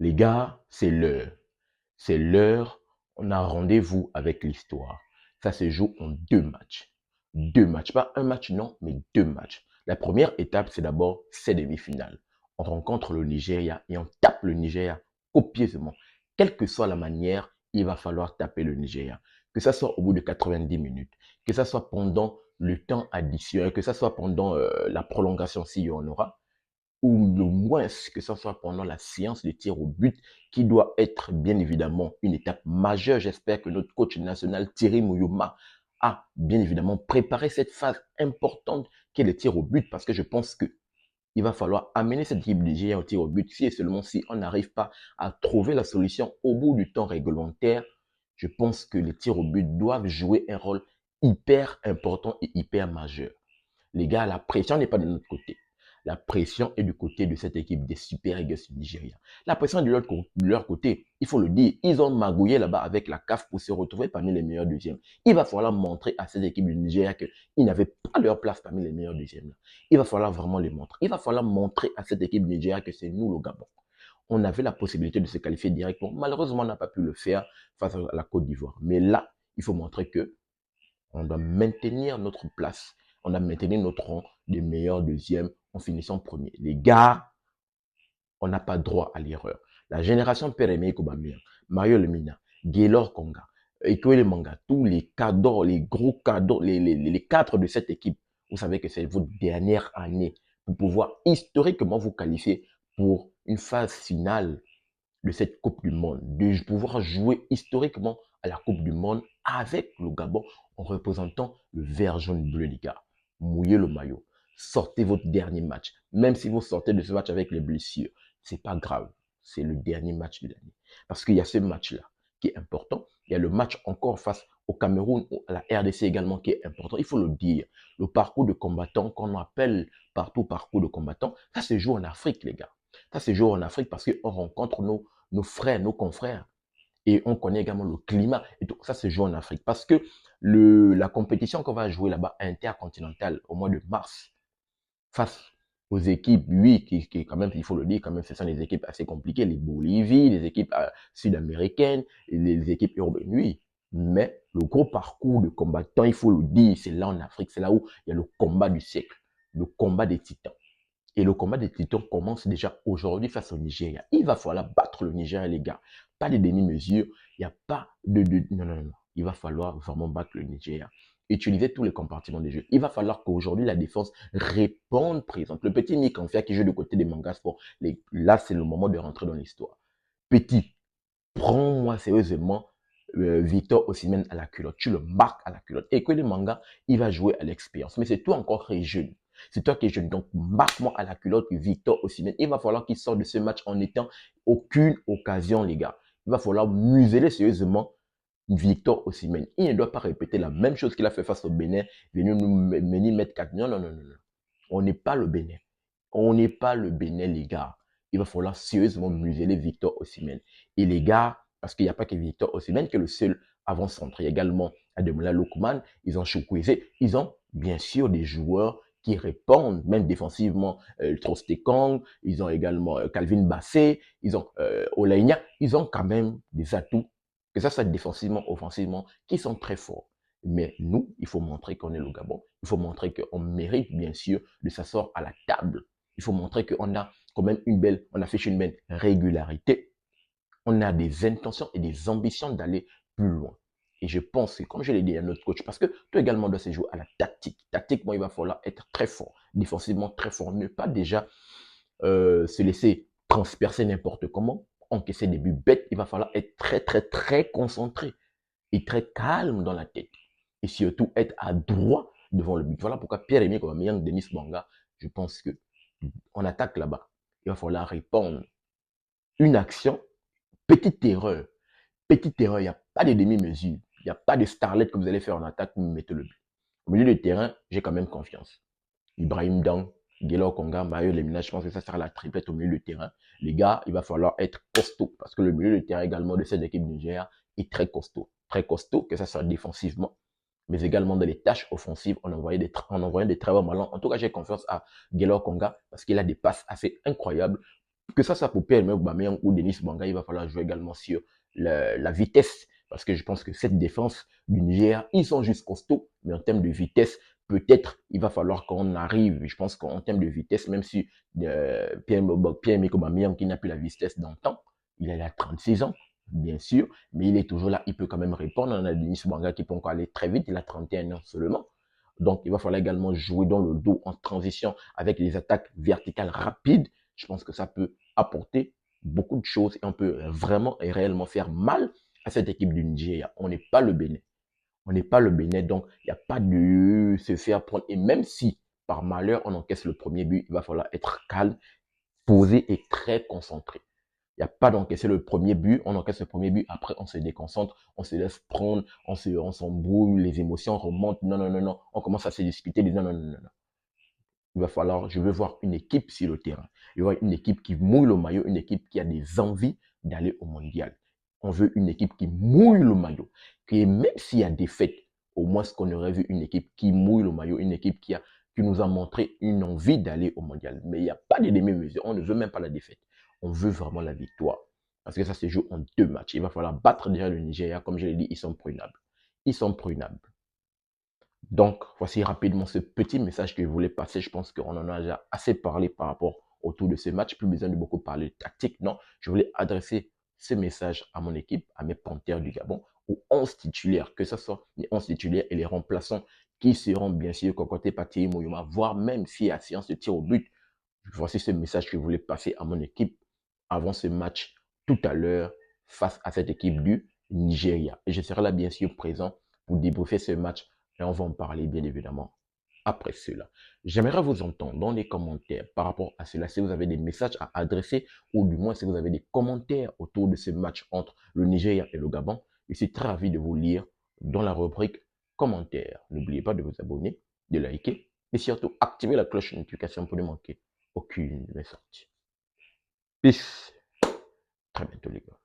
Les gars, c'est l'heure. C'est l'heure. On a rendez-vous avec l'histoire. Ça se joue en deux matchs. Deux matchs. Pas un match, non, mais deux matchs. La première étape, c'est d'abord ces demi-finales. On rencontre le Nigeria et on tape le Nigeria copieusement. Quelle que soit la manière, il va falloir taper le Nigeria. Que ça soit au bout de 90 minutes, que ça soit pendant le temps additionnel, que ça soit pendant la prolongation s'il y en aura, ou le moins que ce soit pendant la séance de tir au but, qui doit être bien évidemment une étape majeure. J'espère que notre coach national, Thierry Mouyoma, a bien évidemment préparé cette phase importante qui est le tir au but, parce que je pense que il va falloir amener cette équipe de G au tir au but, si et seulement si on n'arrive pas à trouver la solution au bout du temps réglementaire. Je pense que les tirs au but doivent jouer un rôle hyper important et hyper majeur. Les gars, la pression n'est pas de notre côté. La pression est du côté de cette équipe des Super Eagles du Nigeria. La pression est de leur côté. Il faut le dire. Ils ont magouillé là-bas avec la CAF pour se retrouver parmi les meilleurs deuxièmes. Il va falloir montrer à cette équipe du Nigeria qu'ils n'avaient pas leur place parmi les meilleurs deuxièmes. Il va falloir vraiment les montrer. Il va falloir montrer à cette équipe du Nigeria que c'est nous le Gabon. On avait la possibilité de se qualifier directement. Malheureusement, on n'a pas pu le faire face à la Côte d'Ivoire. Mais là, il faut montrer que on doit maintenir notre place. On doit maintenir notre rang des meilleurs deuxièmes en finissant premier. Les gars, on n'a pas droit à l'erreur. La génération Pérémé Kobamir, Mario Lemina, Gaylor Konga, Ekoele Manga, tous les cadres, les gros cadres, les cadres de cette équipe, vous savez que c'est votre dernière année pour pouvoir historiquement vous qualifier pour une phase finale de cette Coupe du Monde, de pouvoir jouer historiquement à la Coupe du Monde avec le Gabon en représentant le vert, jaune, bleu, les gars. Mouillez le maillot. Sortez votre dernier match. Même si vous sortez de ce match avec les blessures, c'est pas grave. C'est le dernier match de l'année. Parce qu'il y a ce match-là qui est important. Il y a le match encore face au Cameroun, à la RDC également qui est important. Il faut le dire. Le parcours de combattant qu'on appelle partout parcours de combattant, ça se joue en Afrique, les gars. Ça se joue en Afrique parce qu'on rencontre nos frères, nos confrères. Et on connaît également le climat. Et tout ça se joue en Afrique. Parce que la compétition qu'on va jouer là-bas, intercontinentale, au mois de mars, face aux équipes, oui, qui quand même, il faut le dire, quand même, ce sont des équipes assez compliquées, les Bolivie, les équipes sud-américaines, les équipes européennes, oui. Mais le gros parcours de combattants, il faut le dire, c'est là en Afrique, c'est là où il y a le combat du siècle, le combat des titans. Et le combat des titans commence déjà aujourd'hui face au Nigeria. Il va falloir battre le Nigeria, les gars. Pas de demi-mesure. Il n'y a pas de... Non, non, non. Il va falloir vraiment battre le Nigeria. Utiliser tous les compartiments des jeux. Il va falloir qu'aujourd'hui, la défense réponde présente. Le petit Nick Anfia qui joue du côté des mangas sport, là, c'est le moment de rentrer dans l'histoire. Petit, prends-moi sérieusement Victor Osimhen à la culotte. Tu le marques à la culotte. Et que le manga, il va jouer à l'expérience. Mais c'est toi encore très jeune. C'est toi qui es jeune. Donc, marque-moi à la culotte Victor Osimhen. Il va falloir qu'il sorte de ce match en n'étant aucune occasion, les gars. Il va falloir museler sérieusement Victor Osimhen. Il ne doit pas répéter la même chose qu'il a fait face au Bénin, venir nous mettre 4. Non, non, non, non, non. On n'est pas le Bénin. On n'est pas le Bénin, les gars. Il va falloir sérieusement museler Victor Osimhen. Et les gars, parce qu'il n'y a pas que Victor Osimhen qui est le seul avant-centre. Il y a également Ademola Lookman, ils ont Chukwueze, ils ont bien sûr des joueurs qui répondent, même défensivement, Trostekong, ils ont également Calvin Bassé, ils ont Olaïnia, ils ont quand même des atouts, que ça soit défensivement, offensivement, qui sont très forts. Mais nous, il faut montrer qu'on est le Gabon. Il faut montrer qu'on mérite, bien sûr, de s'asseoir à la table. Il faut montrer qu'on a quand même on affiche une belle régularité. On a des intentions et des ambitions d'aller plus loin. Et je pense que, comme je l'ai dit à notre coach, parce que toi également dois se jouer à la tactique. Tactiquement, il va falloir être très fort, défensivement très fort, ne pas déjà se laisser transpercer n'importe comment, encaisser des buts bêtes. Il va falloir être très, très, très concentré et très calme dans la tête. Et surtout être adroit devant le but. Voilà pourquoi Pierre-Emile Aubameyang, Denis Bouanga, je pense que on attaque là-bas. Il va falloir répondre. Une action, petite erreur, il n'y a pas de demi-mesure. Il n'y a pas de starlet que vous allez faire en attaque pour mettre le but. Au milieu de terrain, j'ai quand même confiance. Ibrahim Dang, Gaylor Konga, Mario Lemina, je pense que ça sera la triplette au milieu de terrain. Les gars, il va falloir être costaud parce que le milieu de terrain également de cette équipe Niger est très costaud. Très costaud, que ça soit défensivement, mais également dans les tâches offensives, on envoyait des très bons ballons. En tout cas, j'ai confiance à Gaylor Konga parce qu'il a des passes assez incroyables Que ça soit pour Pierre-Emerick Aubameyang ou Denis Bouanga, il va falloir jouer également sur la vitesse. Parce que je pense que cette défense du Nigeria, ils sont juste costauds, mais en termes de vitesse, peut-être il va falloir qu'on arrive. Je pense qu'en termes de vitesse, même si Pierre-Emerick Aubameyang, qui n'a plus la vitesse dans le temps, il a 36 ans, bien sûr, mais il est toujours là, il peut quand même répondre. On a Denis Bouanga qui peut encore aller très vite, il a 31 ans seulement. Donc, il va falloir également jouer dans le dos en transition avec les attaques verticales rapides. Je pense que ça peut apporter beaucoup de choses et on peut vraiment et réellement faire mal à cette équipe du Nigeria. On n'est pas le Bénin. On n'est pas le Bénin, donc il n'y a pas de se faire prendre. Et même si, par malheur, on encaisse le premier but, il va falloir être calme, posé et très concentré. Il n'y a pas d'encaisser le premier but, on encaisse le premier but, après on se déconcentre, on se laisse prendre, on s'embrouille, les émotions remontent. Non, non, non, non. On commence à se discuter, non, non, non, non, non. Il va falloir, je veux voir une équipe sur le terrain. Il va une équipe qui mouille le maillot, une équipe qui a des envies d'aller au mondial. On veut une équipe qui mouille le maillot. Et même s'il y a des fêtes, au moins ce qu'on aurait vu une équipe qui mouille le maillot, une équipe qui nous a montré une envie d'aller au mondial. Mais il n'y a pas de demi-mesure. On ne veut même pas la défaite. On veut vraiment la victoire. Parce que ça se joue en 2 matchs. Il va falloir battre déjà le Nigeria. Comme je l'ai dit, ils sont prenables. Ils sont prenables. Donc, voici rapidement ce petit message que je voulais passer. Je pense qu'on en a déjà assez parlé par rapport autour de ce match. Plus besoin de beaucoup parler de tactique. Non, je voulais adresser ce message à mon équipe, à mes Panthères du Gabon, aux 11 titulaires, que ce soit les 11 titulaires et les remplaçants qui seront bien sûr cocotés par Thierry Mouyoma, voire même si à séance de tir au but. Voici ce message que je voulais passer à mon équipe avant ce match tout à l'heure face à cette équipe du Nigeria. Et je serai là bien sûr présent pour débriefer ce match et on va en parler bien évidemment après cela. J'aimerais vous entendre dans les commentaires par rapport à cela, si vous avez des messages à adresser ou du moins si vous avez des commentaires autour de ce match entre le Nigeria et le Gabon. Je suis très ravi de vous lire dans la rubrique commentaires. N'oubliez pas de vous abonner, de liker et surtout activer la cloche de notification pour ne manquer aucune de mes sorties. Peace. Très bientôt les gars.